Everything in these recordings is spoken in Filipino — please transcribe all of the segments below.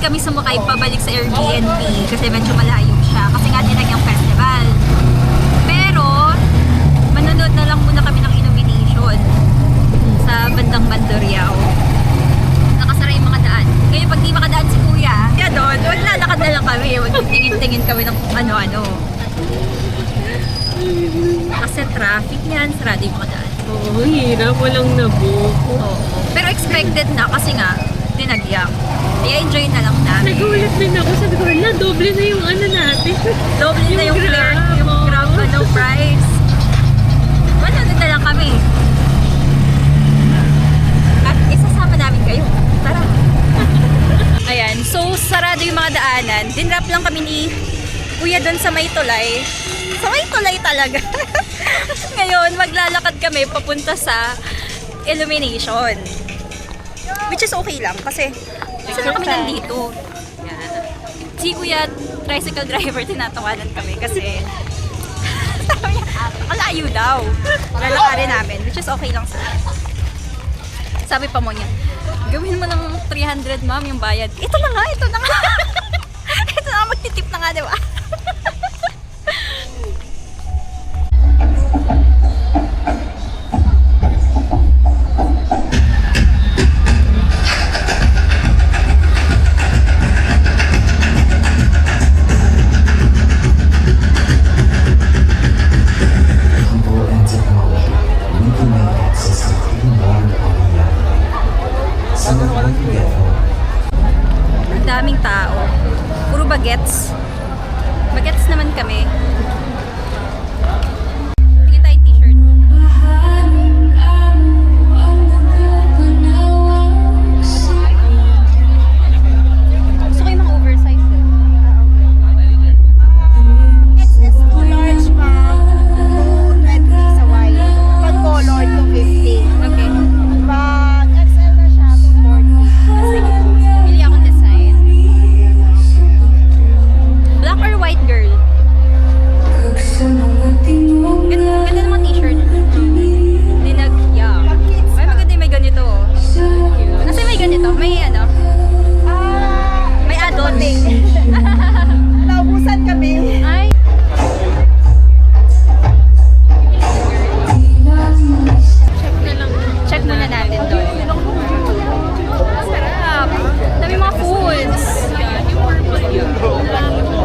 kami sumakay pabalik sa Airbnb kasi medyo malayo siya. Kasi nga dinagyang festival. Pero, manonood na lang muna kami ng illumination sa bandang Mandurriao. Nakasara yung mga daan. Kaya pag di makadaan si Kuya, kaya doon, maglalakad na lang kami. Magtingin-tingin kami ng kung ano-ano. Kasi traffic yan, sarado yung mga daan. Oo, hirap. Walang nabook. Oo. Pero expected na kasi nga, dinagyang. Kaya enjoy na lang namin. Nagulat din ako. Sabi ko, wala, doble na yung ano natin. Doble na yung Grab. fare, yung Grab price. Manonood na lang kami. At isasama namin kayo. Tara. Ayan, so sarado yung mga daanan. Dinrap lang kami ni Kuya doon sa may tulay. Sa may tulay talaga. Ngayon, maglalakad kami papunta sa illumination. Which is okay lang kasi isa na kami nandito. Yan. Si Kuya, tricycle driver, tinatawanan kami kasi sabi niya, kalayo daw. Lalakarin namin, which is okay lang sila. Sabi pa mo niya, gawin mo ng 300 ma'am yung bayad. Ito na nga, ito na nga. Ito na nga, magtitip na nga, di ba? Daming tao. Puro bagets. Bagets naman kami. Tingin tayo t-shirt. Gusto ko yung mga oversize eh. XS to large, ma'am. 220 sa white. Pag color, 250. Okay. Pag XL na siya, 240. Sige. Pili akong design. Black or white, girl? Ganda naman t-shirt. Dinag-yeah. Ay, maganda yung may ganito. Oh. Nasa may ganito? May ano? May add-on. Naubusan kami. Ay. Check na lang. Check muna natin doon. Sarap. Dami mga foods. Yan, yung purple yun.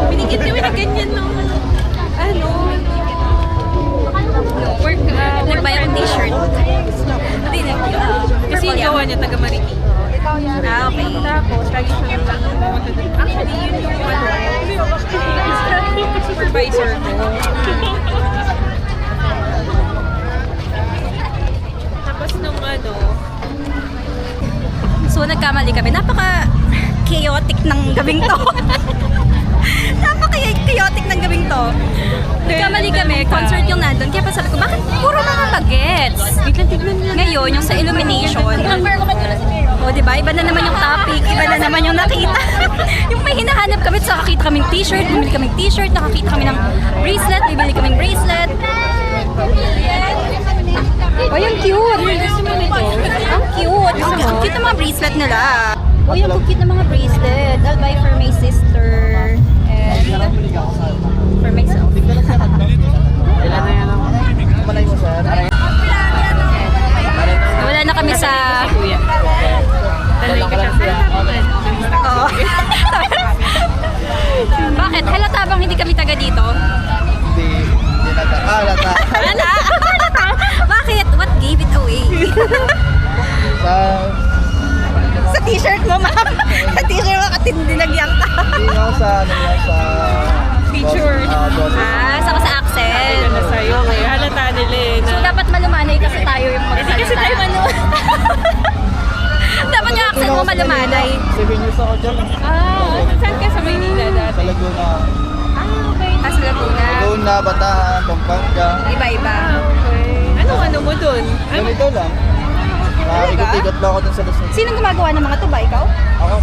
Binigit kami na ganyan ng ano. Work, nag-buy akong t-shirt. Hindi na. Kasi yung gawa niya taga Marikina. Okay. Tapos, lagi siya actually, yun yung supervisor ko. Tapos nung ano, So, nagkamali kami. Napaka-chaotic ng gabing to. Napaka-chaotic ng gabing to. Nagkamali kami. Concert yung nandun. Kaya pa sabi ko, bakit puro mga bagets? tignan niya. Ngayon, yung sa illumination. O, diba? Iba na naman yung topic. Iba na naman yung nakita. Yung may hinahanap kami. So, nakakita kaming t-shirt. Bumili kaming t-shirt. Nakakita kami ng bracelet. Bibili kaming bracelet. Oh, yung cute. Gusto mo nito? Ang cute. Ang cute ng mga bracelet nila. Oh, yung cute ng mga bracelet. I'll buy for my sister. And for myself. Ilan na yan ang malay mo, sir? Wala na kami sa... Kuya. Talay ka siya. Oo. Bakit? Halata bang hindi kami taga dito? Hindi nata. Wala. Bakit? What gave it away? Sa, Sa t-shirt mo, ma'am. Sa t-shirt mo kasi dinagyang ka. hindi ako sa, ano yan, sa... Feature. Boses. Saka sa accent. Ano na sa'yo? Okay. Halata nila eh. So, dapat malumanay kasi tayo yung magsalita. Kasi tayo Dapat yung accent mo malumanay. 7 years ako dyan. Saan ka sa Maynila Sa dati? Laguna. Okay. Sa Laguna. Laguna, Bataan, Pampanga. Iba-iba. Okay. Ano mo dun? Ganito lang. Ikot-ikot lang ako dun sa Luzon. Sinong gumagawa ng mga to ba? Ikaw? Ako.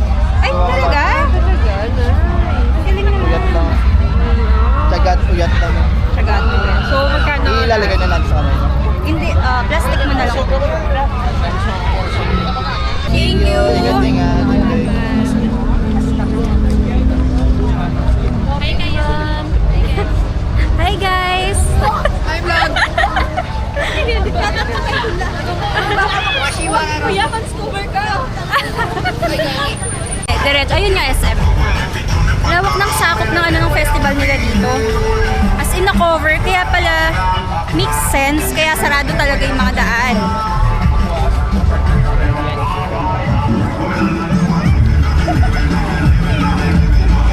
Ay, talaga? Talaga? Galing naman. Uyat lang. Tsagat, uyat lang. Sagat mo yan. So, magkano? Ilalagay na natin sa kamay. Hindi, plastic mo na lang. Thank you. Ingat. discover, kaya pala makes sense, kaya sarado talaga yung mga daan.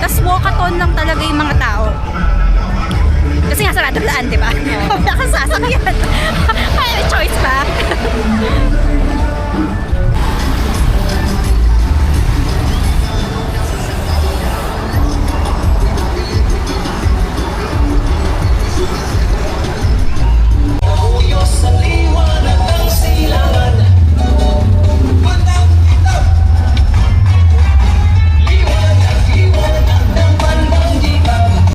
Tapos walkathon lang talaga yung mga tao. Kasi nga sarado daan, di ba? Wala kang sasakyan.